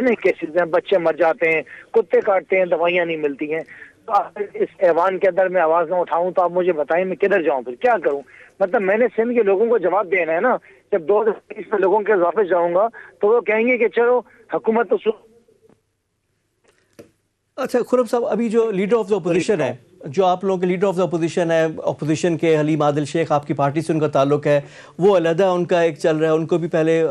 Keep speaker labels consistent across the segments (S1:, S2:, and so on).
S1: اتنے کیسز ہیں, بچے مر جاتے ہیں, کتے کاٹتے ہیں, دوائیاں نہیں ملتی ہیں. تو اگر اس ایوان کے اندر میں آواز نہ اٹھاؤں تو آپ مجھے بتائیں میں کدھر جاؤں, پھر کیا کروں؟ مطلب میں نے سندھ کے لوگوں کو جواب دینا ہے نا. جب 2023 میں لوگوں کے واپس جاؤں گا تو وہ کہیں گے کہ چلو حکومت تو
S2: اچھا خرم صاحب, ابھی جو لیڈر آف دا اپوزیشن ہے, جو آپ لوگوں کے لیڈر آف دا اپوزیشن ہے, اپوزیشن کے حلیم عادل شیخ, آپ کی پارٹی سے ان کا تعلق ہے, وہ علیحدہ ان کا ایک چل رہا ہے. ان کو بھی پہلے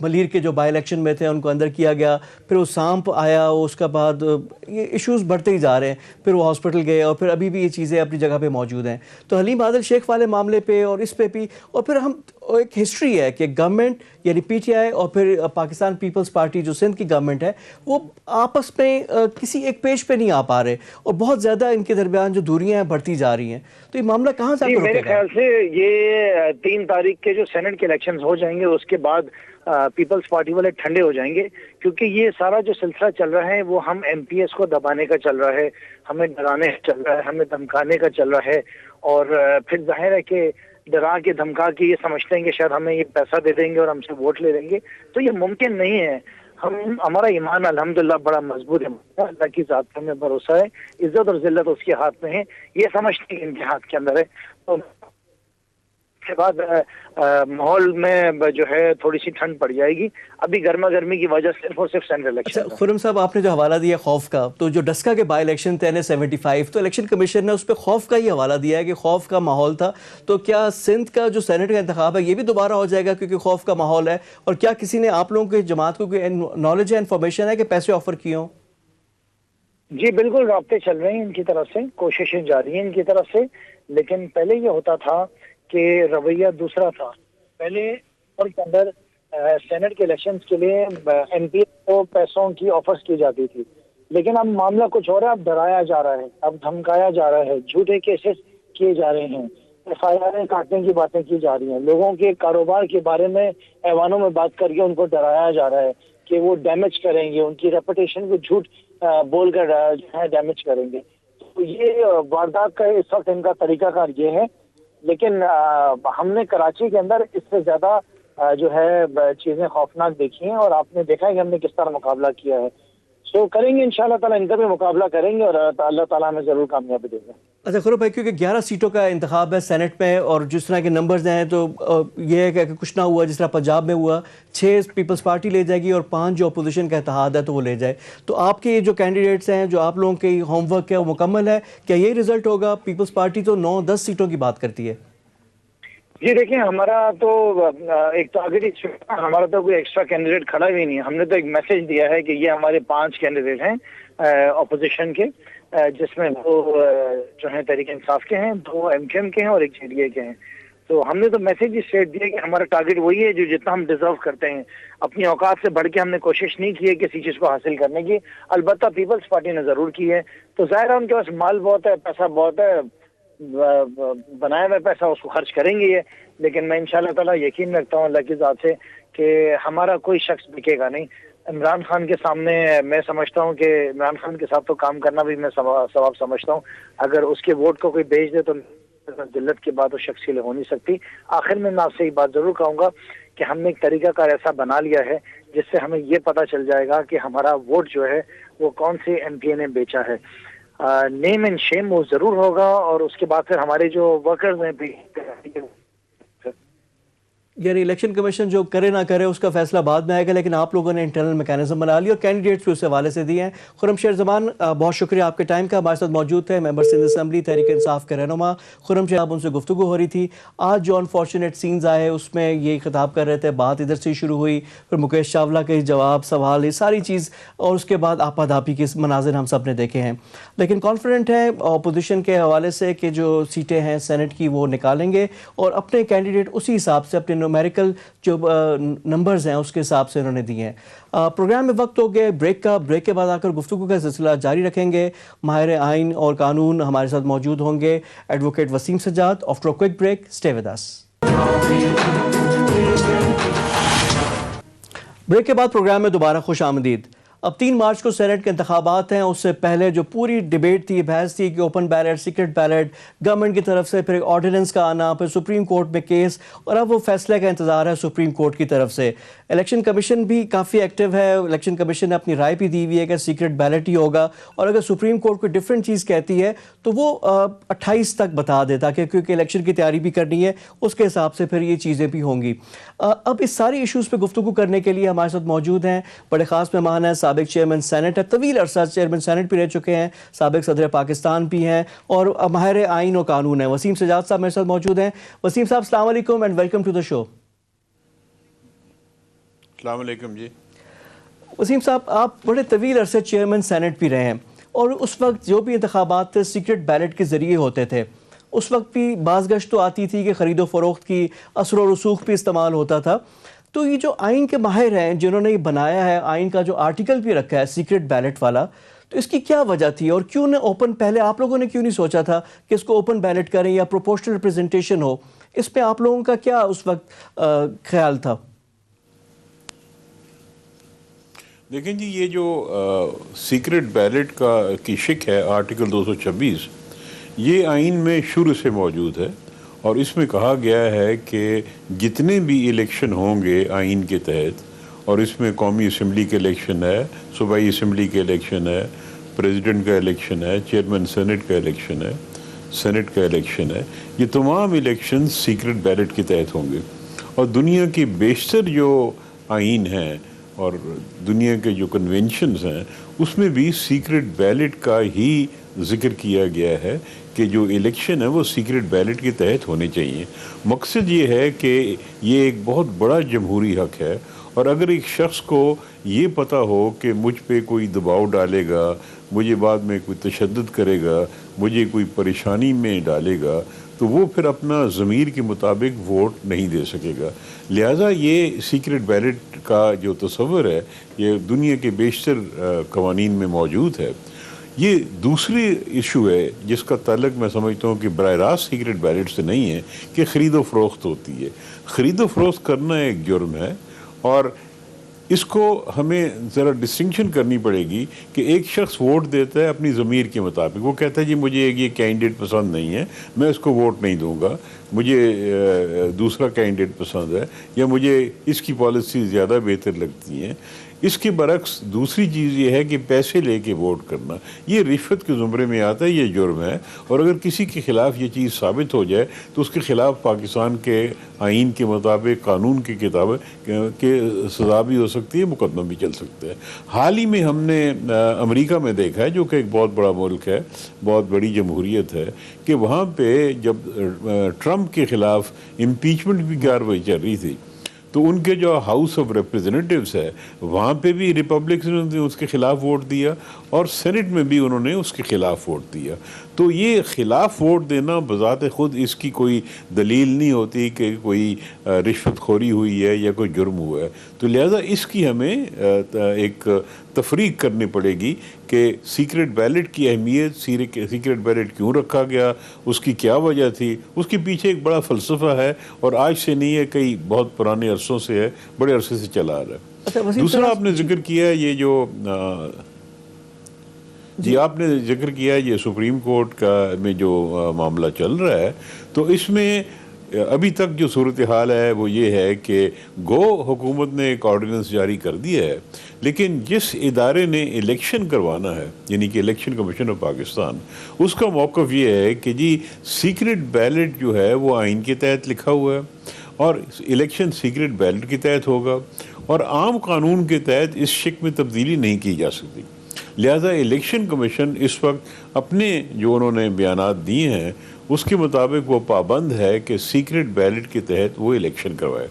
S2: ملیر کے جو بائی الیکشن میں تھے ان کو اندر کیا گیا, پھر وہ سانپ آیا, اس کے بعد یہ ایشوز بڑھتے ہی جا رہے ہیں, پھر وہ ہاسپٹل گئے اور پھر ابھی بھی یہ چیزیں اپنی جگہ پہ موجود ہیں. تو حلیم عادل شیخ والے معاملے پہ اور اس پہ بھی, اور پھر ہم ایک ہسٹری ہے کہ گورنمنٹ یعنی پی ٹی آئی اور پھر پاکستان پیپلز پارٹی جو سندھ کی گورنمنٹ ہے وہ آپس میں کسی ایک پیج پہ نہیں آ پا رہے, اور بہت زیادہ ان کے درمیان جو دوریاں ہیں بڑھتی جا رہی ہیں. تو یہ معاملہ کہاں سے
S1: میرے خیال سے یہ 3 تاریخ کے جو سینٹ کے الیکشن ہو جائیں گے اس کے بعد پیپلز پارٹی والے ٹھنڈے ہو جائیں گے, کیونکہ یہ سارا جو سلسلہ چل رہا ہے وہ ہم ایم پی ایس کو دبانے کا چل رہا ہے, ہمیں ڈرانے کا چل رہا ہے, ہمیں دھمکانے کا چل رہا ہے. اور پھر ظاہر ہے کہ ڈرا کے دھمکا کے یہ سمجھتے ہیں کہ شاید ہمیں یہ پیسہ دے دیں گے اور ہم سے ووٹ لے لیں گے. تو یہ ممکن نہیں ہے. ہمارا ایمان الحمدللہ بڑا مضبوط ہے, اللہ کی ذات پہ ہمیں بھروسہ ہے, عزت اور ذلت اس کے ہاتھ میں ہے, یہ سمجھتے ہیں ان کے ہاتھ کے اندر ہے. تو اس کے بعد ماحول میں جو ہے تھوڑی سی ٹھنڈ پڑ جائے گی. ابھی گرما گرمی کی وجہ صرف اور صرف سینٹرل الیکشن.
S2: اچھا خرم صاحب, آپ نے جو حوالہ دیا خوف کا, تو جو ڈسکا کے بائی الیکشن تھے N75, تو الیکشن کمیشن نے اس پہ خوف کا ہی حوالہ دیا ہے کہ خوف کا ماحول تھا. تو کیا سندھ کا جو سینٹ کا انتخاب ہے یہ بھی دوبارہ ہو جائے گا کیونکہ خوف کا ماحول ہے؟ اور کیا کسی نے آپ لوگوں کی جماعت کو کوئی نالج ہے, انفارمیشن ہے کہ پیسے آفر کیے ہوں؟
S1: جی بالکل, رابطے چل رہے ہیں ان کی طرف سے, کوششیں جاری ہیں ان کی طرف سے, لیکن پہلے یہ ہوتا تھا کہ رویہ دوسرا تھا. پہلے اور کے اندر سینٹ کے الیکشنز کے لیے ایم پی کو پیسوں کی آفرز کی جاتی تھی, لیکن اب معاملہ کچھ ہو رہا ہے. اب ڈرایا جا رہا ہے, اب دھمکایا جا رہا ہے, جھوٹے کیسز کیے جا رہے ہیں, ایف آئی آریں کاٹنے کی باتیں کی جا رہی ہیں, لوگوں کے کاروبار کے بارے میں ایوانوں میں بات کر کے ان کو ڈرایا جا رہا ہے کہ وہ ڈیمیج کریں گے, ان کی ریپوٹیشن کو جھوٹ بول کر جو ہے ڈیمیج کریں گے. تو یہ واردات کا اس وقت ان کا طریقہ کار یہ ہے. لیکن ہم نے کراچی کے اندر اس سے زیادہ جو ہے چیزیں خوفناک دیکھی ہیں, اور آپ نے دیکھا ہے کہ ہم نے کس طرح مقابلہ کیا ہے. سو کریں گے انشاءاللہ تعالیٰ, ان کا بھی مقابلہ کریں گے اور اللہ تعالیٰ ہمیں ضرور کامیابی دے گا.
S2: اچھا خرم بھائی, کیونکہ 11 سیٹوں کا انتخاب ہے سینٹ میں, اور جس طرح کے نمبرز ہیں تو یہ ہے کہ کچھ نہ ہوا جس طرح پنجاب میں ہوا, 6 پیپلز پارٹی لے جائے گی اور 5 جو اپوزیشن کا اتحاد ہے تو وہ لے جائے. تو آپ کے جو کینڈیڈیٹس ہیں, جو آپ لوگوں کے ہوم ورک ہے وہ مکمل ہے, کیا یہی رزلٹ ہوگا؟ پیپلز پارٹی تو 9-10 سیٹوں کی بات کرتی ہے.
S1: جی دیکھیں, ہمارا تو ایک ٹارگیٹ, ہمارا تو کوئی ایکسٹرا کینڈیڈیٹ کھڑا بھی نہیں ہے. ہم نے تو ایک میسج دیا ہے کہ یہ ہمارے 5 کینڈیڈیٹ ہیں اپوزیشن کے, جس میں 2 جو ہیں تحریک انصاف کے ہیں, 2 ایم کیو ایم کے ہیں اور 1 جے ڈی اے کے ہیں. تو ہم نے تو میسج اسٹیٹ دیا کہ ہمارا ٹارگیٹ وہی ہے جو جتنا ہم ڈیزرو کرتے ہیں. اپنی اوقات سے بڑھ کے ہم نے کوشش نہیں کی ہے کسی چیز کو حاصل کرنے کی. البتہ پیپلز پارٹی نے ضرور کی ہے. تو ظاہر ہے ان کے پاس مال بہت ہے, پیسہ بہت ہے, بنایا ہوا پیسہ اس کو خرچ کریں گے یہ. لیکن میں انشاءاللہ تعالیٰ یقین رکھتا ہوں اللہ کی ذات سے کہ ہمارا کوئی شخص بکے گا نہیں. عمران خان کے سامنے میں سمجھتا ہوں کہ عمران خان کے ساتھ تو کام کرنا بھی میں ثواب سمجھتا ہوں. اگر اس کے ووٹ کو کوئی بیچ دے تو ذلت کی بات اس شخص کے لیے ہو نہیں سکتی. آخر میں آپ سے یہ بات ضرور کہوں گا کہ ہم نے ایک طریقہ کار ایسا بنا لیا ہے جس سے ہمیں یہ پتہ چل جائے گا کہ ہمارا ووٹ جو ہے وہ کون سے ایم پی اے نے بیچا ہے. نیم اینڈ شیم وہ ضرور ہوگا, اور اس کے بعد پھر ہمارے جو ورکرز ہیں
S2: یعنی الیکشن کمیشن جو کرے نہ کرے اس کا فیصلہ بعد میں آئے گا, لیکن آپ لوگوں نے انٹرنل میکانزم بنا لی اور کینڈیڈیٹس بھی اس حوالے سے دیے ہیں. خرم شیر زمان, بہت شکریہ آپ کے ٹائم کا. ہمارے ساتھ موجود تھے ممبر سندھ اسمبلی تحریک انصاف کے رہنما خرم شیر, ان سے گفتگو ہو رہی تھی. آج جو انفارچونیٹ سینز آئے اس میں یہ خطاب کر رہے تھے, بات ادھر سے شروع ہوئی, پھر مکیش چاولہ کے جواب سوال, یہ ساری چیز, اور اس کے بعد آپا دھاپی کے مناظر ہم سب نے دیکھے ہیں. لیکن کانفیڈنٹ ہے اپوزیشن کے حوالے سے کہ جو سیٹیں ہیں سینٹ کی وہ نکالیں گے, اور اپنے کینڈیڈیٹ اسی حساب سے اپنے نومیریکل جو نمبرز ہیں اس کے حساب سے انہوں نے دیے ہیں. پروگرام میں وقت ہو گئے بریک کا. بریک کے بعد آ کر گفتگو کا سلسلہ جاری رکھیں گے. ماہر آئین اور قانون ہمارے ساتھ موجود ہوں گے, advocate Waseem Sajjad. After a quick break, stay with us. Break کے بعد پروگرام میں دوبارہ خوش آمدید. اب 3 مارچ کو سینٹ کے انتخابات ہیں. اس سے پہلے جو پوری ڈیبیٹ تھی, بحث تھی کہ open ballot, secret belt, government کی طرف سے پھر آرڈیننس کا آنا, پھر سپریم کورٹ میں کیس, اور اب وہ فیصلے کا انتظار ہے سپریم کورٹ کی طرف سے. الیکشن کمیشن بھی کافی ایکٹیو ہے. الیکشن کمیشن نے اپنی رائے بھی دی ہوئی ہے کہ سیکرٹ بیلٹ ہی ہوگا, اور اگر سپریم کورٹ کوئی ڈفرینٹ چیز کہتی ہے تو وہ 28 تک بتا دیتا کہ کیونکہ الیکشن کی تیاری بھی کرنی ہے, اس کے حساب سے پھر یہ چیزیں بھی ہوں گی. اب اس ساری ایشوز پہ گفتگو کرنے کے لیے ہمارے ساتھ موجود ہیں بڑے خاص مہمان ہیں. سابق چیئرمین سینٹ ہے, طویل عرصہ چیئرمین سینٹ بھی رہ چکے ہیں, سابق صدر پاکستان بھی ہیں, اور ماہر آئین و قانون ہیں. وسیم سجاد صاحب میرے ساتھ موجود ہیں. وسیم صاحب السلام علیکم اینڈ ویلکم ٹو دا شو.
S3: السلام علیکم جی.
S2: وسیم صاحب, آپ بڑے طویل عرصے چیئرمین سینٹ بھی رہے ہیں, اور اس وقت جو بھی انتخابات تھے سیکرٹ بیلٹ کے ذریعے ہوتے تھے. اس وقت بھی بعض گشت تو آتی تھی کہ خرید و فروخت کی اثر و رسوخ بھی استعمال ہوتا تھا. تو یہ جو آئین کے ماہر ہیں جنہوں نے یہ بنایا ہے, آئین کا جو آرٹیکل بھی رکھا ہے سیکرٹ بیلٹ والا, تو اس کی کیا وجہ تھی, اور کیوں نہ اوپن, پہلے آپ لوگوں نے کیوں نہیں سوچا تھا کہ اس کو اوپن بیلٹ کریں یا پروپورشنل ریپرزنٹیشن ہو؟ اس پہ آپ لوگوں کا کیا اس وقت خیال تھا؟
S3: دیکھیں جی, یہ جو سیکرٹ بیلٹ کی شک ہے آرٹیکل 226, یہ آئین میں شروع سے موجود ہے, اور اس میں کہا گیا ہے کہ جتنے بھی الیکشن ہوں گے آئین کے تحت, اور اس میں قومی اسمبلی کے الیکشن ہے, صوبائی اسمبلی کے الیکشن ہے, پریزیڈنٹ کا الیکشن ہے, چیئرمین سینٹ کا الیکشن ہے, سینٹ کا الیکشن ہے, یہ تمام الیکشن سیکرٹ بیلٹ کے تحت ہوں گے. اور دنیا کی بیشتر جو آئین ہیں اور دنیا کے جو کنونشنز ہیں, اس میں بھی سیکرٹ بیلٹ کا ہی ذکر کیا گیا ہے کہ جو الیکشن ہے وہ سیکرٹ بیلٹ کے تحت ہونے چاہیے. مقصد یہ ہے کہ یہ ایک بہت بڑا جمہوری حق ہے, اور اگر ایک شخص کو یہ پتہ ہو کہ مجھ پہ کوئی دباؤ ڈالے گا, مجھے بعد میں کوئی تشدد کرے گا, مجھے کوئی پریشانی میں ڈالے گا, تو وہ پھر اپنا ضمیر کے مطابق ووٹ نہیں دے سکے گا. لہٰذا یہ سیکرٹ بیلٹ کا جو تصور ہے یہ دنیا کے بیشتر قوانین میں موجود ہے. یہ دوسری ایشو ہے جس کا تعلق میں سمجھتا ہوں کہ براہ راست سیکرٹ بیلٹ سے نہیں ہے, کہ خرید و فروخت ہوتی ہے. خرید و فروخت کرنا ایک جرم ہے, اور اس کو ہمیں ذرا ڈسٹنکشن کرنی پڑے گی کہ ایک شخص ووٹ دیتا ہے اپنی ضمیر کے مطابق. وہ کہتا ہے جی مجھے یہ کینڈیڈیٹ پسند نہیں ہے, میں اس کو ووٹ نہیں دوں گا, مجھے دوسرا کینڈیڈیٹ پسند ہے, یا مجھے اس کی پالیسی زیادہ بہتر لگتی ہیں. اس کے برعکس دوسری چیز یہ ہے کہ پیسے لے کے ووٹ کرنا, یہ رشوت کے زمرے میں آتا ہے, یہ جرم ہے. اور اگر کسی کے خلاف یہ چیز ثابت ہو جائے تو اس کے خلاف پاکستان کے آئین کے مطابق, قانون کی کتاب کے سزا بھی ہو سکتی ہے, مقدمہ بھی چل سکتا ہے. حال ہی میں ہم نے امریکہ میں دیکھا ہے, جو کہ ایک بہت بڑا ملک ہے, بہت بڑی جمہوریت ہے, کہ وہاں پہ جب ٹرمپ کے خلاف امپیچمنٹ کی کارروائی چل رہی تھی, تو ان کے جو ہاؤس آف ریپریزنٹیوز ہے وہاں پہ بھی ریپبلکن نے اس کے خلاف ووٹ دیا, اور سینٹ میں بھی انہوں نے اس کے خلاف ووٹ دیا. تو یہ خلاف ووٹ دینا بذات خود اس کی کوئی دلیل نہیں ہوتی کہ کوئی رشوت خوری ہوئی ہے یا کوئی جرم ہوا ہے. تو لہذا اس کی ہمیں ایک تفریق کرنی پڑے گی کہ سیکرٹ بیلٹ کی اہمیت, سیکرٹ بیلٹ کیوں رکھا گیا, اس کی کیا وجہ تھی. اس کے پیچھے ایک بڑا فلسفہ ہے, اور آج سے نہیں ہے, کئی بہت پرانے عرصوں سے ہے, بڑے عرصے سے چلا آ رہا ہے. دوسرا آپ نے ذکر کیا یہ جو آپ نے ذکر کیا یہ سپریم کورٹ کا میں جو معاملہ چل رہا ہے, تو اس میں ابھی تک جو صورتحال ہے وہ یہ ہے کہ حکومت نے ایک آرڈیننس جاری کر دیا ہے, لیکن جس ادارے نے الیکشن کروانا ہے, یعنی کہ الیکشن کمیشن آف پاکستان, اس کا موقف یہ ہے کہ جی سیکرٹ بیلٹ جو ہے وہ آئین کے تحت لکھا ہوا ہے, اور الیکشن سیکرٹ بیلٹ کے تحت ہوگا, اور عام قانون کے تحت اس شک میں تبدیلی نہیں کی جا سکتی. لہذا الیکشن کمیشن اس وقت اپنے جو انہوں نے بیانات دیے ہیں اس کے مطابق وہ پابند ہے کہ سیکرٹ بیلٹ کے تحت وہ الیکشن کروائے.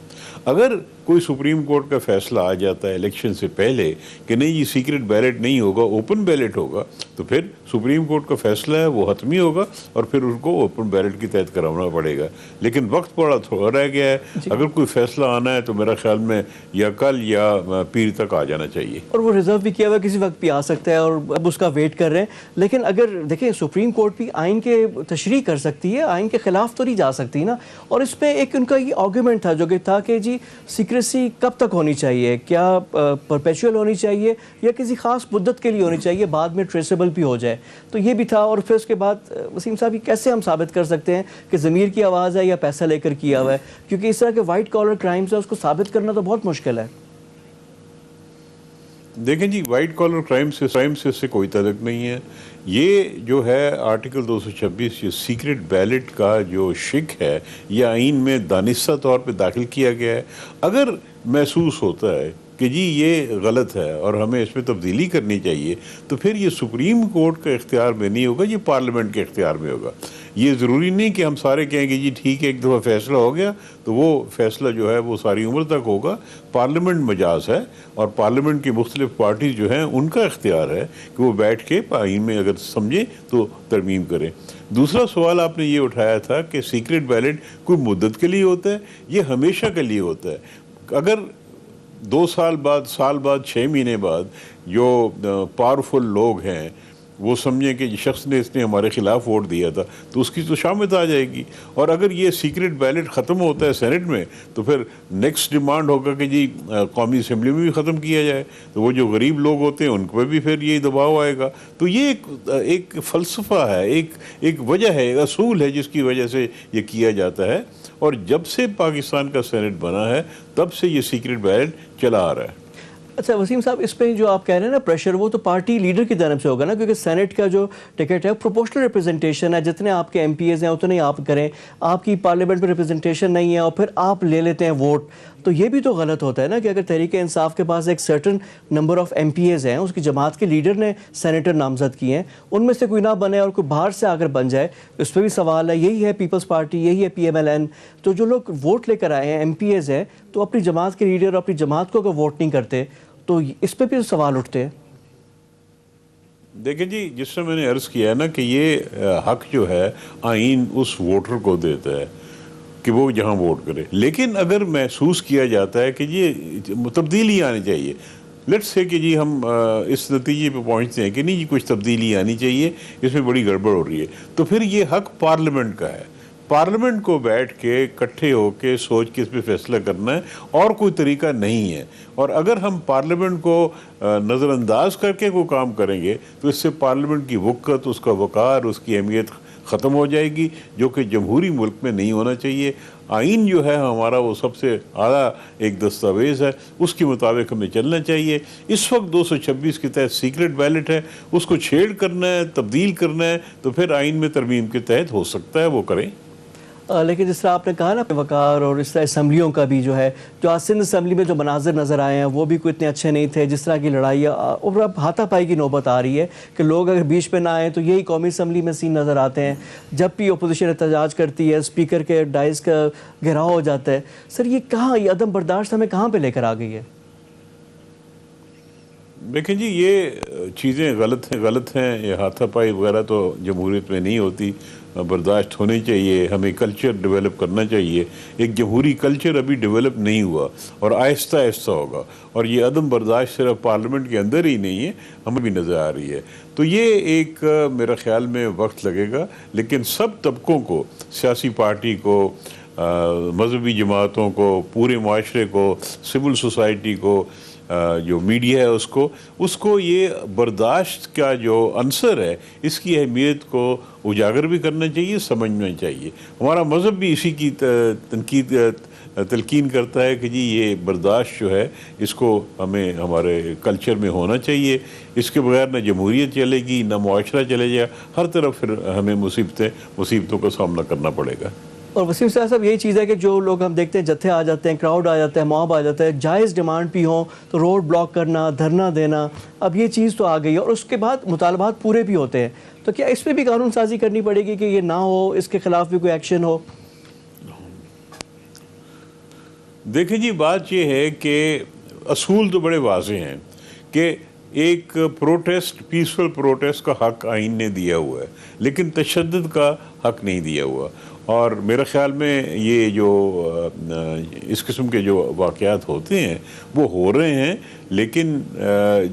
S3: اگر کوئی سپریم کورٹ کا فیصلہ آ جاتا ہے الیکشن سے پہلے کہ نہیں یہ سیکرٹ بیلٹ نہیں ہوگا, اوپن بیلٹ ہوگا, تو پھر سپریم کورٹ کا فیصلہ ہے وہ حتمی ہوگا, اور پھر اس کو اوپن بیلٹ کے تحت کرانا پڑے گا. لیکن وقت بڑا تھوڑا رہ گیا ہے, اگر کوئی فیصلہ آنا ہے تو میرا خیال میں یا کل یا پیر تک آ جانا چاہیے.
S2: اور وہ ریزرو بھی کیا ہوا کسی وقت بھی آ سکتا ہے, اور اب اس کا ویٹ کر رہے ہیں. لیکن اگر دیکھیں سپریم کورٹ بھی آئین کے تشریح کر سکتی ہے, آئین کے خلاف تو نہیں جا سکتی نا. اور اس پہ ایک ان کا یہ آرگومنٹ تھا جو کہ تھا کہ جی جی سیکریسی کب تک ہونی چاہیے؟ کیا پرپیچول ہونی چاہیے یا کسی خاص مدت کے لیے ہونی چاہیے، بعد میں ٹریسیبل بھی ہو جائے؟ تو یہ بھی تھا. اور پھر اس کے بعد وسیم صاحب یہ کیسے ہم ثابت کر سکتے ہیں کہ ضمیر کی آواز ہے یا پیسہ لے کر کیا ہوا ہے؟ کیونکہ اس طرح کے وائٹ کالر کرائمز ہیں، اس کو ثابت کرنا تو بہت مشکل ہے.
S3: دیکھیں جی، وائٹ کالر کرائم سے اس سے کوئی تعلق نہیں ہے. یہ جو ہے آرٹیکل 226 یہ سیکرٹ بیلٹ کا جو شک ہے یہ آئین میں دانستہ طور پہ داخل کیا گیا ہے. اگر محسوس ہوتا ہے کہ جی یہ غلط ہے اور ہمیں اس میں تبدیلی کرنی چاہیے تو پھر یہ سپریم کورٹ کا اختیار میں نہیں ہوگا، یہ پارلیمنٹ کے اختیار میں ہوگا. یہ ضروری نہیں کہ ہم سارے کہیں گے جی ٹھیک ہے ایک دفعہ فیصلہ ہو گیا تو وہ فیصلہ جو ہے وہ ساری عمر تک ہوگا. پارلیمنٹ مجاز ہے اور پارلیمنٹ کی مختلف پارٹیز جو ہیں ان کا اختیار ہے کہ وہ بیٹھ کے آئین میں اگر سمجھیں تو ترمیم کریں. دوسرا سوال آپ نے یہ اٹھایا تھا کہ سیکرٹ بیلٹ کوئی مدت کے لیے ہوتا ہے، یہ ہمیشہ کے لیے ہوتا ہے. اگر 2 سال بعد، سال بعد، 6 مہینے بعد جو پاورفل لوگ ہیں وہ سمجھیں کہ شخص نے اس نے ہمارے خلاف ووٹ دیا تھا تو اس کی تو شامت آ جائے گی. اور اگر یہ سیکرٹ بیلٹ ختم ہوتا ہے سینٹ میں تو پھر نیکسٹ ڈیمانڈ ہوگا کہ جی قومی اسمبلی میں بھی ختم کیا جائے. تو وہ جو غریب لوگ ہوتے ہیں ان پہ بھی پھر یہی دباؤ آئے گا. تو یہ ایک فلسفہ ہے، ایک وجہ ہے، ایک اصول ہے جس کی وجہ سے یہ کیا جاتا ہے. اور جب سے پاکستان کا سینٹ بنا ہے تب سے یہ سیکرٹ بیلٹ چلا آ رہا ہے.
S2: اچھا وسیم صاحب، اس پہ جو آپ کہہ رہے ہیں نا پریشر، وہ تو پارٹی لیڈر کی جانب سے ہوگا نا، کیونکہ سینٹ کا جو ٹکٹ ہے پروپورشنل ریپرزنٹیشن ہے، جتنے آپ کے ایم پی ایز ہیں اتنے آپ کریں. آپ کی پارلیمنٹ میں ریپرزنٹیشن نہیں ہے اور پھر آپ لے لیتے ہیں ووٹ. تو یہ بھی تو غلط ہوتا ہے نا کہ اگر تحریک انصاف کے پاس ایک certain number of M P As ہیں، اس کی جماعت کے لیڈر نے سینیٹر نامزد کیے ہیں، ان میں سے کوئی نہ بنے اور کوئی باہر سے اگر بن جائے، اس پہ بھی سوال ہے. یہی ہے پیپلز پارٹی، یہی ہے پی ایم ایل این. تو جو لوگ ووٹ لے کر آئے ہیں ایم پی ایز ہیں تو اپنی جماعت کے لیڈر اور اپنی جماعت کو اگر ووٹ نہیں کرتے تو اس پہ بھی سوال اٹھتے ہیں.
S3: دیکھیں جی، جس سے میں نے عرض کیا ہے نا کہ یہ حق جو ہے آئین اس ووٹر کو دیتا ہے کہ وہ جہاں ووٹ کرے. لیکن اگر محسوس کیا جاتا ہے کہ یہ تبدیلی آنی چاہیے، لیٹس سے کہ جی ہم اس نتیجے پہ پہنچتے ہیں کہ نہیں جی کچھ تبدیلی آنی چاہیے، اس میں بڑی گڑبڑ ہو رہی ہے، تو پھر یہ حق پارلیمنٹ کا ہے. پارلیمنٹ کو بیٹھ کے اکٹھے ہو کے سوچ کے اس پہ فیصلہ کرنا ہے، اور کوئی طریقہ نہیں ہے. اور اگر ہم پارلیمنٹ کو نظر انداز کر کے کوئی کام کریں گے تو اس سے پارلیمنٹ کی وقت، اس کا وقار، اس کی اہمیت ختم ہو جائے گی، جو کہ جمہوری ملک میں نہیں ہونا چاہیے. آئین جو ہے ہمارا وہ سب سے اعلیٰ ایک دستاویز ہے، اس کے مطابق ہمیں چلنا چاہیے. اس وقت 226 کے تحت سیکرٹ بیلٹ ہے، اس کو چھیڑ کرنا ہے، تبدیل کرنا ہے تو پھر آئین میں ترمیم کے تحت ہو سکتا ہے وہ کریں.
S2: لیکن جس طرح آپ نے کہا نا وقار، اور اس طرح اسمبلیوں کا بھی جو ہے، جو آج سندھ اسمبلی میں جو مناظر نظر آئے ہیں وہ بھی کوئی اتنے اچھے نہیں تھے. جس طرح کی لڑائیاں اور اب ہاتھا پائی کی نوبت آ رہی ہے کہ لوگ اگر بیچ پہ نہ آئیں تو یہی قومی اسمبلی میں سین نظر آتے ہیں. جب بھی اپوزیشن احتجاج کرتی ہے اسپیکر کے ڈائز کا گھیراؤ ہو جاتا ہے. سر یہ کہاں، یہ عدم برداشت ہمیں کہاں پہ لے کر آ گئی ہے؟
S3: دیکھیں جی، یہ چیزیں غلط ہیں. یہ ہاتھا پائی وغیرہ تو جمہوریت میں نہیں ہوتی، برداشت ہونی چاہیے. ہمیں کلچر ڈیولپ کرنا چاہیے. ایک جمہوری کلچر ابھی ڈیولپ نہیں ہوا اور آہستہ آہستہ ہوگا. اور یہ عدم برداشت صرف پارلیمنٹ کے اندر ہی نہیں ہے، ہمیں بھی نظر آ رہی ہے. تو یہ ایک میرا خیال میں وقت لگے گا، لیکن سب طبقوں کو، سیاسی پارٹی کو، مذہبی جماعتوں کو، پورے معاشرے کو، سول سوسائٹی کو، جو میڈیا ہے اس کو یہ برداشت کا جو عنصر ہے اس کی اہمیت کو اجاگر بھی کرنا چاہیے، سمجھنا چاہیے. ہمارا مذہب بھی اسی کی تلقین کرتا ہے کہ جی یہ برداشت جو ہے اس کو ہمیں ہمارے کلچر میں ہونا چاہیے. اس کے بغیر نہ جمہوریت چلے گی، نہ معاشرہ چلے گا. ہر طرف پھر ہمیں مصیبتوں کا سامنا کرنا پڑے گا.
S2: اور وسیم صاحب یہی چیز ہے کہ جو لوگ ہم دیکھتے ہیں جتھے آ جاتے ہیں، کراؤڈ آ جاتا ہے، موب آ جاتا ہے، جائز ڈیمانڈ بھی ہوں تو روڈ بلاک کرنا، دھرنا دینا، اب یہ چیز تو آ گئی ہے. اور اس کے بعد مطالبات پورے بھی ہوتے ہیں. تو کیا اس پہ بھی قانون سازی کرنی پڑے گی کہ یہ نہ ہو، اس کے خلاف بھی کوئی ایکشن ہو؟
S3: دیکھیں جی، بات یہ ہے کہ اصول تو بڑے واضح ہیں کہ ایک پروٹیسٹ، پیسفل پروٹیسٹ کا حق آئین نے دیا ہوا ہے، لیکن تشدد کا حق نہیں دیا ہوا. اور میرے خیال میں یہ جو اس قسم کے جو واقعات ہوتے ہیں وہ ہو رہے ہیں، لیکن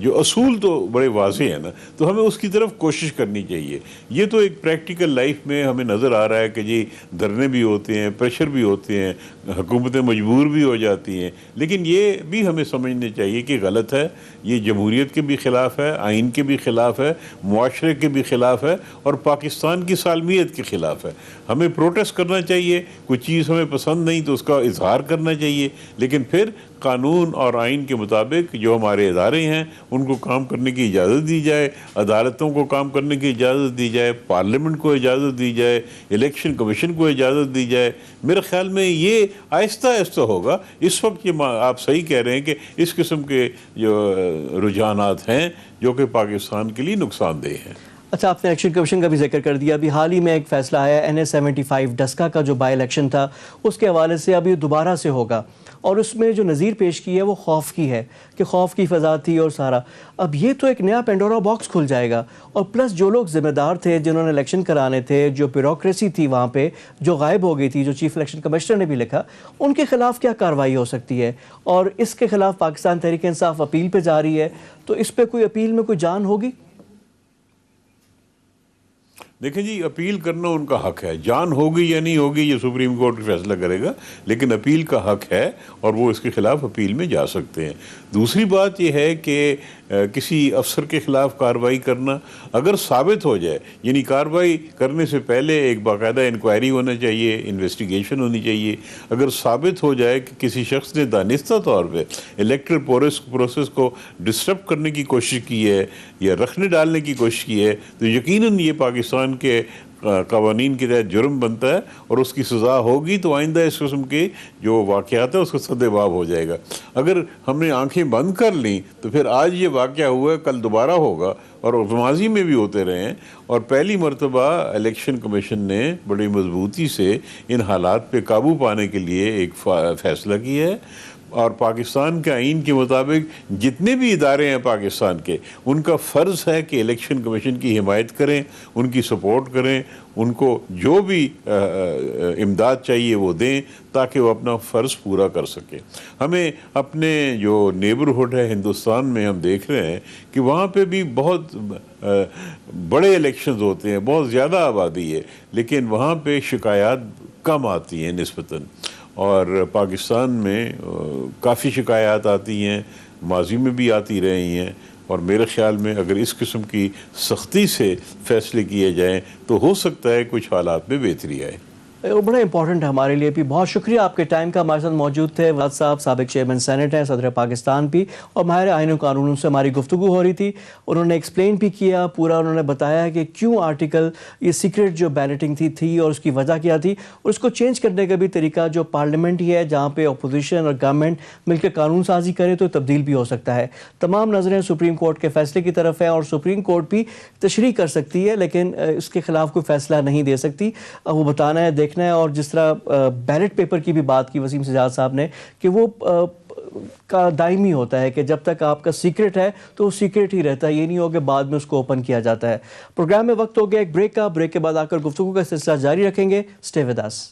S3: جو اصول تو بڑے واضح ہیں نا، تو ہمیں اس کی طرف کوشش کرنی چاہیے۔ یہ تو ایک پریکٹیکل لائف میں ہمیں نظر آ رہا ہے کہ جی دھرنے بھی ہوتے ہیں، پریشر بھی ہوتے ہیں، حکومتیں مجبور بھی ہو جاتی ہیں، لیکن یہ بھی ہمیں سمجھنا چاہیے کہ غلط ہے، یہ جمہوریت کے بھی خلاف ہے، آئین کے بھی خلاف ہے، معاشرے کے بھی خلاف ہے، اور پاکستان کی سالمیت کے خلاف ہے۔ ہمیں پروٹیسٹ کرنا چاہیے، کوئی چیز ہمیں پسند نہیں تو اس کا اظہار کرنا چاہیے، لیکن پھر قانون اور آئین کے مطابق جو ہمارے ادارے ہیں ان کو کام کرنے کی اجازت دی جائے، عدالتوں کو کام کرنے کی اجازت دی جائے، پارلیمنٹ کو اجازت دی جائے، الیکشن کمیشن کو اجازت دی جائے۔ میرے خیال میں یہ آہستہ آہستہ ہوگا۔ اس وقت یہ آپ صحیح کہہ رہے ہیں کہ اس قسم کے جو رجحانات ہیں جو کہ پاکستان کے لیے نقصان دہ ہیں۔
S2: اچھا، آپ نے الیکشن کمیشن کا بھی ذکر کر دیا۔ ابھی حال ہی میں ایک فیصلہ آیا NA-75 ڈسکا کا جو بائی الیکشن تھا اس کے حوالے سے اب یہ دوبارہ سے ہوگا، اور اس میں جو نظیر پیش کی ہے وہ خوف کی ہے کہ خوف کی فضا تھی اور سارا۔ اب یہ تو ایک نیا پینڈورا باکس کھل جائے گا، اور پلس جو لوگ ذمہ دار تھے جنہوں نے الیکشن کرانے تھے، جو بیوروکریسی تھی وہاں پہ جو غائب ہو گئی تھی، جو چیف الیکشن کمشنر نے بھی لکھا، ان کے خلاف کیا کارروائی ہو سکتی ہے؟ اور اس کے خلاف پاکستان تحریک انصاف اپیل پہ جا رہی ہے، تو اس پہ کوئی اپیل میں کوئی جان ہوگی؟
S3: دیکھیں جی، اپیل کرنا ان کا حق ہے، جان ہوگی یا نہیں ہوگی یہ سپریم کورٹ فیصلہ کرے گا، لیکن اپیل کا حق ہے اور وہ اس کے خلاف اپیل میں جا سکتے ہیں۔ دوسری بات یہ ہے کہ کسی افسر کے خلاف کارروائی کرنا اگر ثابت ہو جائے، یعنی کارروائی کرنے سے پہلے ایک باقاعدہ انکوائری ہونا چاہیے، انویسٹیگیشن ہونی چاہیے۔ اگر ثابت ہو جائے کہ کسی شخص نے دانستہ طور پہ الیکٹرل پروسیس کو ڈسٹرب کرنے کی کوشش کی ہے یا رکھنے ڈالنے کی کوشش کی ہے، تو یقیناً یہ پاکستان کے قوانین کے تحت جرم بنتا ہے، اور اس کی سزا ہوگی تو آئندہ اس قسم کے جو واقعات ہیں اس کا سدباب ہو جائے گا۔ اگر ہم نے آنکھیں بند کر لیں تو پھر آج یہ واقعہ ہوا ہے، کل دوبارہ ہوگا، اور ماضی میں بھی ہوتے رہے ہیں۔ اور پہلی مرتبہ الیکشن کمیشن نے بڑی مضبوطی سے ان حالات پہ قابو پانے کے لیے ایک فیصلہ کیا ہے، اور پاکستان کے آئین کے مطابق جتنے بھی ادارے ہیں پاکستان کے، ان کا فرض ہے کہ الیکشن کمیشن کی حمایت کریں، ان کی سپورٹ کریں، ان کو جو بھی امداد چاہیے وہ دیں تاکہ وہ اپنا فرض پورا کر سکیں۔ ہمیں اپنے جو نیبرہڈ ہے ہندوستان میں ہم دیکھ رہے ہیں کہ وہاں پہ بھی بہت بڑے الیکشنز ہوتے ہیں، بہت زیادہ آبادی ہے، لیکن وہاں پہ شکایات کم آتی ہیں نسبتاً، اور پاکستان میں کافی شکایات آتی ہیں، ماضی میں بھی آتی رہی ہیں، اور میرے خیال میں اگر اس قسم کی سختی سے فیصلے کیے جائیں تو ہو سکتا ہے کچھ حالات میں بہتری آئے۔
S2: وہ بڑا امپورٹنٹ ہے ہمارے لیے بھی۔ بہت شکریہ آپ کے ٹائم کا، ہمارے ساتھ موجود تھے واد صاحب، سابق چیئرمین سینٹ ہیں، صدر پاکستان بھی، اور ماہر آئین و قانون سے ہماری گفتگو ہو رہی تھی۔ انہوں نے ایکسپلین بھی کیا پورا، انہوں نے بتایا کہ کیوں آرٹیکل یہ سیکرٹ جو بیلٹنگ تھی اور اس کی وجہ کیا تھی، اور اس کو چینج کرنے کا بھی طریقہ جو پارلیمنٹ ہی ہے جہاں پہ اپوزیشن اور گورنمنٹ مل کے قانون سازی کرے تو تبدیل بھی ہو سکتا ہے۔ تمام نظریں سپریم کورٹ کے فیصلے کی طرف ہیں، اور سپریم کورٹ بھی تشریح کر سکتی ہے لیکن اس کے خلاف کوئی فیصلہ نہیں دے سکتی۔ وہ بتانا ہے، دیکھنا ہے۔ اور جس طرح بیلٹ پیپر کی بھی بات کی وسیم سجاد صاحب نے کہ وہ کا دائمی ہوتا ہے کہ جب تک آپ کا سیکرٹ ہے تو وہ سیکرٹ ہی رہتا ہے، یہ نہیں ہو کہ بعد میں اس کو اوپن کیا جاتا ہے۔ پروگرام میں وقت ہو گیا ایک بریک کا، بریک کے بعد آ کر گفتگو کا سلسلہ جاری رکھیں گے۔ Stay with us.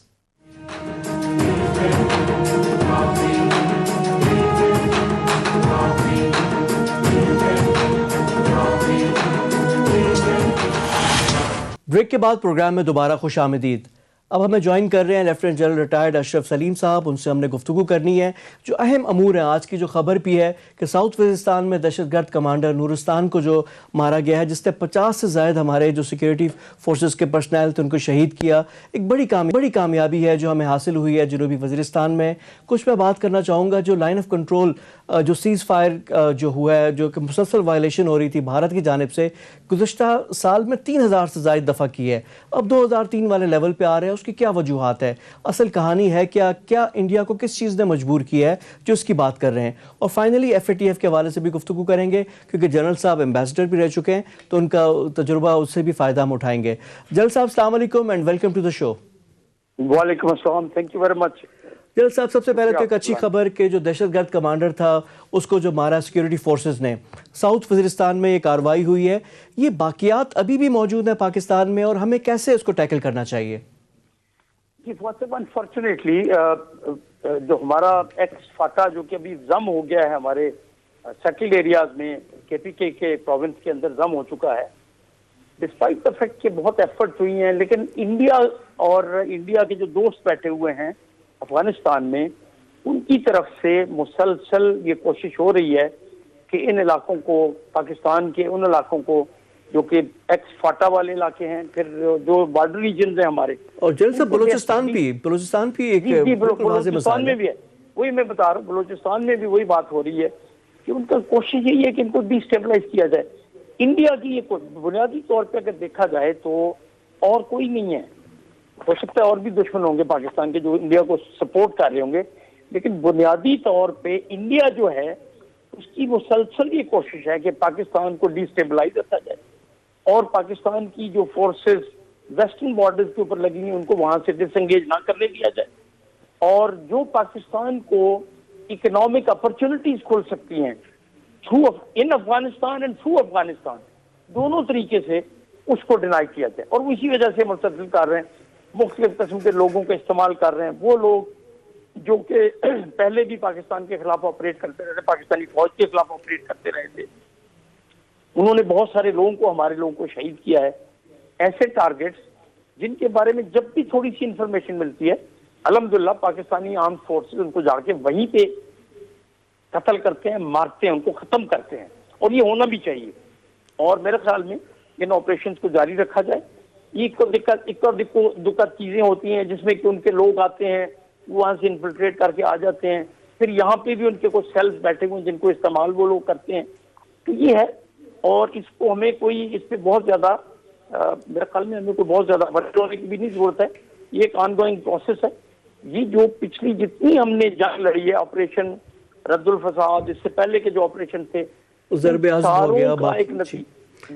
S2: بریک کے بعد پروگرام میں دوبارہ خوش آمدید۔ اب ہمیں جوائن کر رہے ہیں لیفٹیننٹ جنرل ریٹائرڈ اشرف سلیم صاحب، ان سے ہم نے گفتگو کرنی ہے جو اہم امور ہیں۔ آج کی جو خبر بھی ہے کہ ساؤتھ وزیرستان میں دہشت گرد کمانڈر نورستان کو جو مارا گیا ہے، جس نے 50 سے زائد ہمارے جو سیکیورٹی فورسز کے پرسنل تھے ان کو شہید کیا، ایک بڑی کامیابی ہے جو ہمیں حاصل ہوئی ہے جنوبی وزیرستان میں۔ کچھ میں بات کرنا چاہوں گا جو لائن آف کنٹرول جو سیز فائر جو ہوا ہے، جو کہ مسلسل وائلیشن ہو رہی تھی بھارت کی جانب سے، گزشتہ سال میں 3000 سے زائد دفعہ کی ہے، اب 2003 والے لیول پہ آ رہے ہیں۔ اس کی کیا وجوہات ہے، اصل کہانی ہے کیا انڈیا کو کس چیز نے مجبور کیا ہے جو اس کی بات کر رہے ہیں، اور فائنلی FATF کے حوالے سے بھی گفتگو کریں گے کیونکہ جنرل صاحب ایمبیسڈر بھی رہ چکے ہیں تو ان کا تجربہ اس سے بھی فائدہ ہم اٹھائیں گے۔ جنرل صاحب السلام علیکم اینڈ ویلکم ٹو دا شو۔
S1: وعلیکم السلام، thank you very much.
S2: General صاحب، سب سے پہلے تو ایک اچھی خبر کہ جو دہشت گرد کمانڈر تھا اس کو جو مارا سیکیورٹی فورسز نے، ساؤتھ وزیرستان میں یہ کارروائی ہوئی ہے، یہ باقیات ابھی بھی موجود ہیں پاکستان میں اور ہمیں کیسے اس کو ٹیکل کرنا چاہیے؟
S4: جی فواد صاحب انفارچونیٹلی جو ہمارا ایکس فاٹا جو کہ ابھی ضم ہو گیا ہے ہمارے سیٹلڈ ایریاز میں KPK کے پروونس کے اندر ضم ہو چکا ہے، ڈسپائٹ دا فیکٹ کہ بہت ایفرٹ ہوئی ہیں، لیکن انڈیا اور انڈیا کے جو دوست بیٹھے ہوئے ہیں افغانستان میں ان کی طرف سے مسلسل یہ کوشش ہو رہی ہے کہ ان علاقوں کو، پاکستان کے ان علاقوں کو جو کہ ایکس فاٹا والے علاقے ہیں، پھر جو بارڈر ریجنز ہیں ہمارے،
S2: اور جلد صاحب بلوچستان بھی ایک
S4: جی
S2: بالکل واضح
S4: بلوچستان
S2: مثال
S4: میں
S2: ہے۔
S4: بھی ہے، وہی میں بتا رہا ہوں، بلوچستان میں بھی وہی بات ہو رہی ہے کہ ان کا کوشش یہی ہے کہ ان کو ڈی اسٹیبلائز کیا جائے۔ انڈیا کی یہ بنیادی طور پہ اگر دیکھا جائے تو اور کوئی نہیں ہے، ہو سکتا ہے اور بھی دشمن ہوں گے پاکستان کے جو انڈیا کو سپورٹ کر رہے ہوں گے، لیکن بنیادی طور پہ انڈیا جو ہے اس کی مسلسل یہ کوشش ہے کہ پاکستان کو ڈی اسٹیبلائز رکھا جائے اور پاکستان کی جو فورسز ویسٹرن بارڈرز کے اوپر لگی ہیں ان کو وہاں سے ڈس انگیج نہ کرنے دیا جائے، اور جو پاکستان کو اکنامک اپرچونٹیز کھل سکتی ہیں ان افغانستان اینڈ تھرو افغانستان، دونوں طریقے سے اس کو ڈینائی کیا جائے، اور وہ اسی وجہ سے مسلسل کر رہے ہیں، مختلف قسم کے لوگوں کا استعمال کر رہے ہیں، وہ لوگ جو کہ پہلے بھی پاکستان کے خلاف آپریٹ کرتے رہے تھے، پاکستانی فوج کے خلاف آپریٹ کرتے رہے تھے، انہوں نے بہت سارے لوگوں کو، ہمارے لوگوں کو شہید کیا ہے۔ ایسے ٹارگٹس جن کے بارے میں جب بھی تھوڑی سی انفارمیشن ملتی ہے، الحمدللہ پاکستانی آرم فورسز ان کو جا کے وہیں پہ قتل کرتے ہیں، مارتے ہیں، ان کو ختم کرتے ہیں، اور یہ ہونا بھی چاہیے، اور میرے خیال میں ان آپریشنز کو جاری رکھا جائے۔ یہ دقت چیزیں ہوتی ہیں جس میں کہ ان کے لوگ آتے ہیں، وہاں سے انفلٹریٹ کر کے آ جاتے ہیں، پھر یہاں پہ بھی ان کے کچھ سیلز بیٹھے ہوئے ہیں جن کو استعمال وہ لوگ کرتے ہیں، تو یہ ہے، اور اس کو ہمیں کوئی اس پہ بہت زیادہ میرے خیال میں ہمیں کوئی بہت زیادہ ورٹ ہونے کی بھی نہیں ضرورت ہے، یہ ایک آن گوئنگ پروسیس ہے۔ یہ جو پچھلی جتنی ہم نے جنگ لڑی ہے، آپریشن رد الفساد، اس سے پہلے کے جو آپریشن تھے،
S2: ضرب عزم ہو گیا،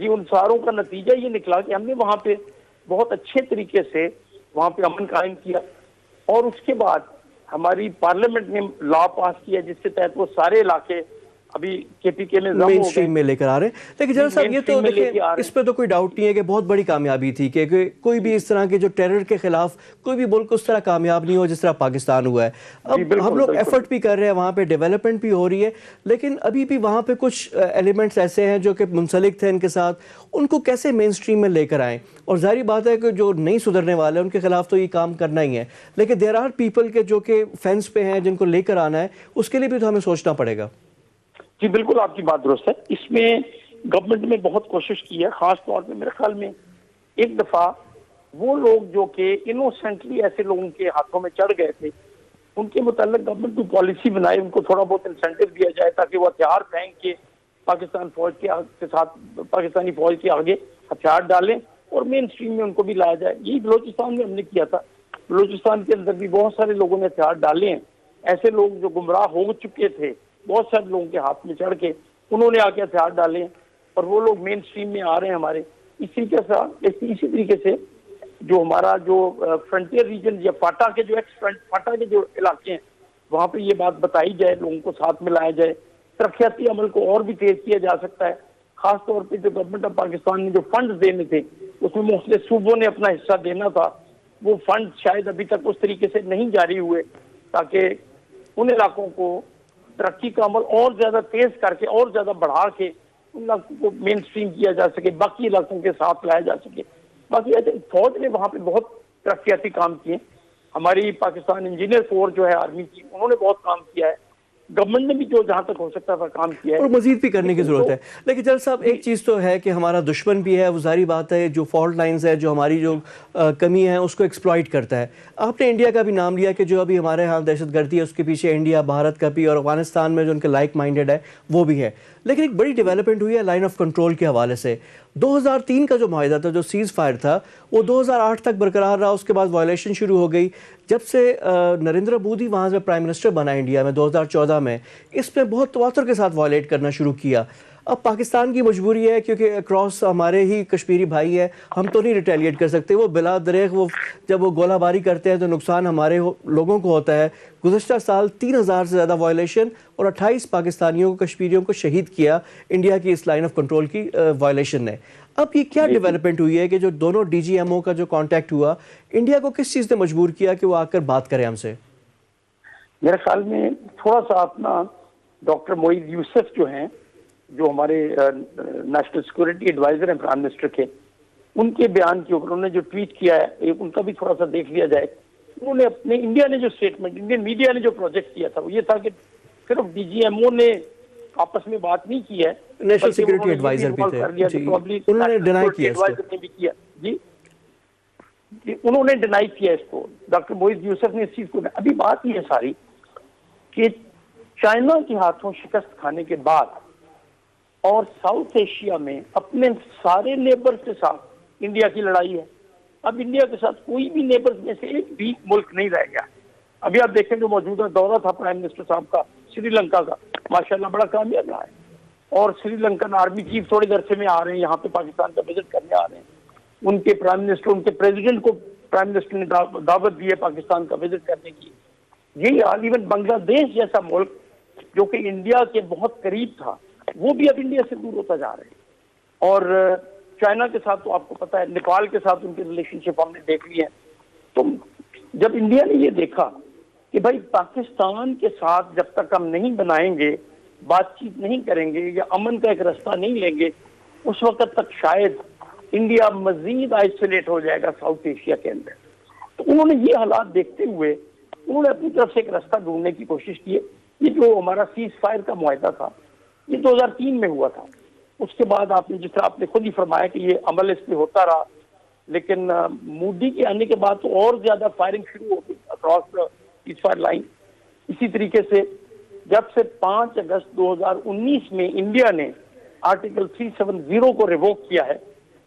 S4: ان ساروں کا نتیجہ یہ نکلا کہ ہم نے وہاں پہ بہت اچھے طریقے سے وہاں پہ امن قائم کیا، اور اس کے بعد ہماری پارلیمنٹ نے لا پاس کیا جس کے تحت وہ سارے علاقے ابھی KPK میں
S2: مین سٹریم میں لے کر آ رہے ہیں۔ لیکن جنرل صاحب یہ تو دیکھیں اس پہ تو کوئی ڈاؤٹ نہیں ہے کہ بہت بڑی کامیابی تھی کہ کوئی بھی اس طرح کے جو ٹیرر کے خلاف کوئی بھی ملک اس طرح کامیاب نہیں ہو جس طرح پاکستان ہوا ہے۔ اب ہم لوگ ایفرٹ بھی کر رہے ہیں، وہاں پہ ڈیولپمنٹ بھی ہو رہی ہے، لیکن ابھی بھی وہاں پہ کچھ ایلیمنٹس ایسے ہیں جو کہ منسلک تھے ان کے ساتھ، ان کو کیسے مین سٹریم میں لے کر آئیں؟ اور ظاہری بات ہے کہ جو نہیں سدھرنے والے ہیں ان کے خلاف تو یہ کام کرنا ہی ہے، لیکن دیر آر پیپل کے جو کہ فینس پہ ہیں جن کو لے کر آنا ہے، اس کے لیے بھی تو ہمیں سوچنا پڑے گا۔
S4: جی بالکل آپ کی بات درست ہے، اس میں گورنمنٹ نے بہت کوشش کی ہے، خاص طور پہ میرے خیال میں ایک دفعہ وہ لوگ جو کہ انوسینٹلی ایسے لوگوں کے ہاتھوں میں چڑھ گئے تھے، ان کے متعلق گورنمنٹ کو پالیسی بنائے، ان کو تھوڑا بہت انسینٹیو دیا جائے تاکہ وہ ہتھیار پھینک کے پاکستان فوج کے ساتھ پاکستانی فوج کے آگے ہتھیار ڈالیں اور مین سٹریم میں ان کو بھی لایا جائے۔ یہی بلوچستان میں ہم نے کیا تھا، بلوچستان کے اندر بھی بہت سارے لوگوں نے ہتھیار ڈالے ہیں، ایسے لوگ جو گمراہ ہو چکے تھے بہت سارے لوگوں کے ہاتھ میں چڑھ کے انہوں نے آ کے ہتھیار ڈالے ہیں، اور وہ لوگ مین سٹریم میں آ رہے ہیں ہمارے۔ اسی طریقے سے جو ہمارا جو فرنٹیئر ریجن یا فاٹا کے جو فاٹا کے جو علاقے ہیں وہاں پہ یہ بات بتائی جائے، لوگوں کو ساتھ میں لایا جائے، ترقیاتی عمل کو اور بھی تیز کیا جا سکتا ہے۔ خاص طور پہ جو گورنمنٹ آف پاکستان نے جو فنڈز دینے تھے اس میں مختلف صوبوں نے اپنا حصہ دینا تھا، وہ فنڈ شاید ابھی تک اس طریقے سے نہیں جاری ہوئے تاکہ ان علاقوں کو ترقی کا عمل اور زیادہ تیز کر کے اور زیادہ بڑھا کے ان علاقوں کو مین سٹریم کیا جا سکے، باقی علاقوں کے ساتھ لایا جا سکے۔ باقی فوج نے وہاں پہ بہت ترقیاتی کام کیے، ہماری پاکستان انجینئر فورس جو ہے آرمی کی، انہوں نے بہت کام کیا ہے، گورنمنٹ نے بھی جو جہاں تک ہو سکتا تھا کام کیا ہے،
S2: اور مزید بھی کرنے کی ضرورت ہے۔ لیکن جنرل صاحب ایک چیز تو ہے کہ ہمارا دشمن بھی ہے، وہ ظاہری بات ہے جو فالٹ لائنز ہے، جو ہماری جو کمی ہے اس کو ایکسپلائٹ کرتا ہے۔ آپ نے انڈیا کا بھی نام لیا کہ جو ابھی ہمارے ہاں دہشت گردی ہے اس کے پیچھے انڈیا، بھارت کا بھی، اور افغانستان میں جو ان کے لائک مائنڈیڈ ہے وہ بھی ہے۔ لیکن ایک بڑی ڈیولپمنٹ ہوئی ہے لائن آف کنٹرول کے حوالے سے۔ 2003 کا جو معاہدہ تھا، جو سیز فائر تھا، وہ 2008 تک برقرار رہا، اس کے بعد وائلیشن شروع ہو گئی۔ جب سے نریندر مودی وہاں سے پرائم منسٹر بنا انڈیا میں 2014 میں، اس میں بہت تواتر کے ساتھ وائلیٹ کرنا شروع کیا۔ اب پاکستان کی مجبوری ہے کیونکہ اکراس ہمارے ہی کشمیری بھائی ہیں، ہم تو نہیں ریٹیلیٹ کر سکتے، وہ بلا دریغ وہ جب وہ گولہ باری کرتے ہیں تو نقصان ہمارے لوگوں کو ہوتا ہے۔ گزشتہ سال 3000 سے زیادہ وائلیشن اور 28 پاکستانیوں کو، کشمیریوں کو شہید کیا انڈیا کی اس لائن آف کنٹرول کی وائلیشن نے۔ اب یہ کیا ڈیولپمنٹ ہوئی ہے کہ جو دونوں ڈی جی ایم او کا جو کانٹیکٹ ہوا، انڈیا کو کس چیز نے مجبور کیا کہ وہ آ کر بات کرے ہم سے؟
S4: میرے خیال میں تھوڑا سا اپنا ڈاکٹر معیز یوسف جو ہیں، جو ہمارے نیشنل سیکورٹی ایڈوائزر ہیں پرائم منسٹر کے، ان کے بیان کے اوپر انہوں نے جو ٹویٹ کیا ہے ان کا بھی تھوڑا سا دیکھ لیا جائے. انہوں نے اپنے انڈیا نے جو اسٹیٹمنٹ، انڈین میڈیا نے جو پروجیکٹ کیا تھا وہ یہ تھا کہ صرف ڈی جی ایم او نے آپس میں بات نہیں کی ہے،
S2: نیشنل سیکورٹی ایڈوائزر بھی تھے، انہوں نے ڈینائی کیا اس کو.
S4: جی انہوں نے ڈینائی کیا اس کو. ڈاکٹر معیز یوسف نے اس چیز کو. ابھی بات یہ ہے ساری کہ چائنا کے ہاتھوں شکست کھانے کے بعد اور ساؤتھ ایشیا میں اپنے سارے نیبر کے ساتھ انڈیا کی لڑائی ہے. اب انڈیا کے ساتھ کوئی بھی نیبر میں سے ایک بھی ملک نہیں رہ گیا. ابھی آپ دیکھیں جو موجودہ دورہ تھا پرائم منسٹر صاحب کا سری لنکا کا، ماشاءاللہ بڑا کامیاب رہا ہے. اور سری لنکن آرمی چیف تھوڑے عرصے میں آ رہے ہیں یہاں پہ پاکستان کا وزٹ کرنے آ رہے ہیں. ان کے پرائم منسٹر، ان کے پریزیڈنٹ کو پرائم منسٹر نے دعوت دی ہے پاکستان کا وزٹ کرنے کی. یہی حال ایون بنگلہ دیش جیسا ملک جو کہ انڈیا کے بہت قریب تھا، وہ بھی اب انڈیا سے دور ہوتا جا رہے ہیں. اور چائنا کے ساتھ تو آپ کو پتا ہے، نیپال کے ساتھ ان کے ریلیشن شپ ہم نے دیکھ لی ہے. تو جب انڈیا نے یہ دیکھا کہ بھائی پاکستان کے ساتھ جب تک ہم نہیں بنائیں گے، بات چیت نہیں کریں گے یا امن کا ایک راستہ نہیں لیں گے، اس وقت تک شاید انڈیا مزید آئسولیٹ ہو جائے گا ساؤتھ ایشیا کے اندر. تو انہوں نے یہ حالات دیکھتے ہوئے انہوں نے اپنی طرف سے ایک راستہ ڈھونڈنے کی کوشش کی. یہ جو ہمارا سیز فائر کا معاہدہ تھا یہ 2003 میں ہوا تھا. اس کے بعد آپ نے جس طرح آپ نے خود ہی فرمایا کہ یہ عمل اس پہ ہوتا رہا، لیکن مودی کے آنے کے بعد تو اور زیادہ فائرنگ شروع ہو گئی اکراس سیز فائر لائن. اسی طریقے سے جب سے 5 اگست 2019 میں انڈیا نے آرٹیکل 370 کو ریووک کیا ہے،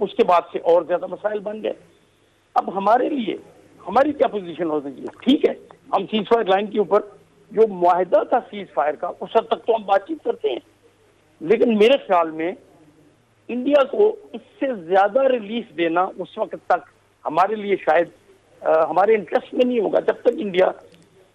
S4: اس کے بعد سے اور زیادہ مسائل بن گئے. اب ہمارے لیے ہماری کیا پوزیشن ہو سکتی ہے؟ ٹھیک ہے، ہم سیز فائر لائن کے اوپر جو معاہدہ تھا سیز فائر کا اس حد تک تو ہم بات چیت کرتے ہیں، لیکن میرے خیال میں انڈیا کو اس سے زیادہ ریلیف دینا اس وقت تک ہمارے لیے شاید ہمارے انٹرسٹ میں نہیں ہوگا جب تک انڈیا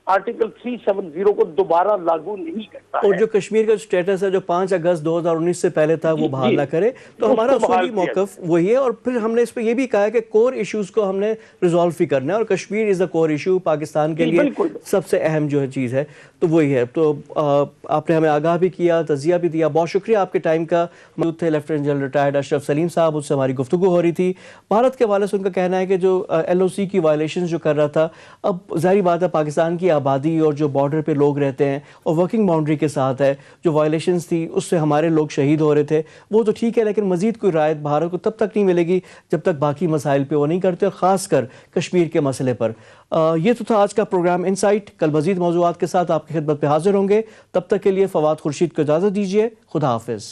S4: آرٹیکل 370 کو دوبارہ لاگو نہیں کرتا ہے.
S2: اور جو کشمیر کا سٹیٹس ہے جو 5 اگست 2019 سے پہلے تھا وہ بحال نہ کرے، تو ہمارا اصولی موقف وہی ہے. اور پھر ہم نے اس پہ یہ بھی کہا کہ کور ایشوز کو ہم نے ریزالو بھی کرنا ہے، اور کشمیر از اے کور ایشو پاکستان کے لیے سب سے اہم جو ہے چیز ہے، تو وہی ہے. تو آپ نے ہمیں آگاہ بھی کیا، تجزیہ بھی دیا، بہت شکریہ آپ کے ٹائم کا. موجود تھے لیفٹیننٹ جنرل ریٹائرڈ اشرف سلیم صاحب، اس سے ہماری گفتگو ہو رہی تھی. بھارت کے حوالے سے ان کا کہنا ہے کہ جو ایل او سی کی وائلیشنز جو کر رہا تھا، اب ظاہری بات ہے پاکستان کی آبادی اور جو بارڈر پہ لوگ رہتے ہیں اور ورکنگ باؤنڈری کے ساتھ ہے، جو وائلیشنز تھی اس سے ہمارے لوگ شہید ہو رہے تھے، وہ تو ٹھیک ہے، لیکن مزید کوئی رعایت بھارت کو تب تک نہیں ملے گی جب تک باقی مسائل پہ وہ نہیں کرتے، اور خاص کر کشمیر کے مسئلے پر. یہ تو تھا آج کا پروگرام انسائٹ. کل مزید موضوعات کے ساتھ آپ کی خدمت پہ حاضر ہوں گے. تب تک کے لیے فواد خورشید کو اجازت دیجیے. خدا حافظ.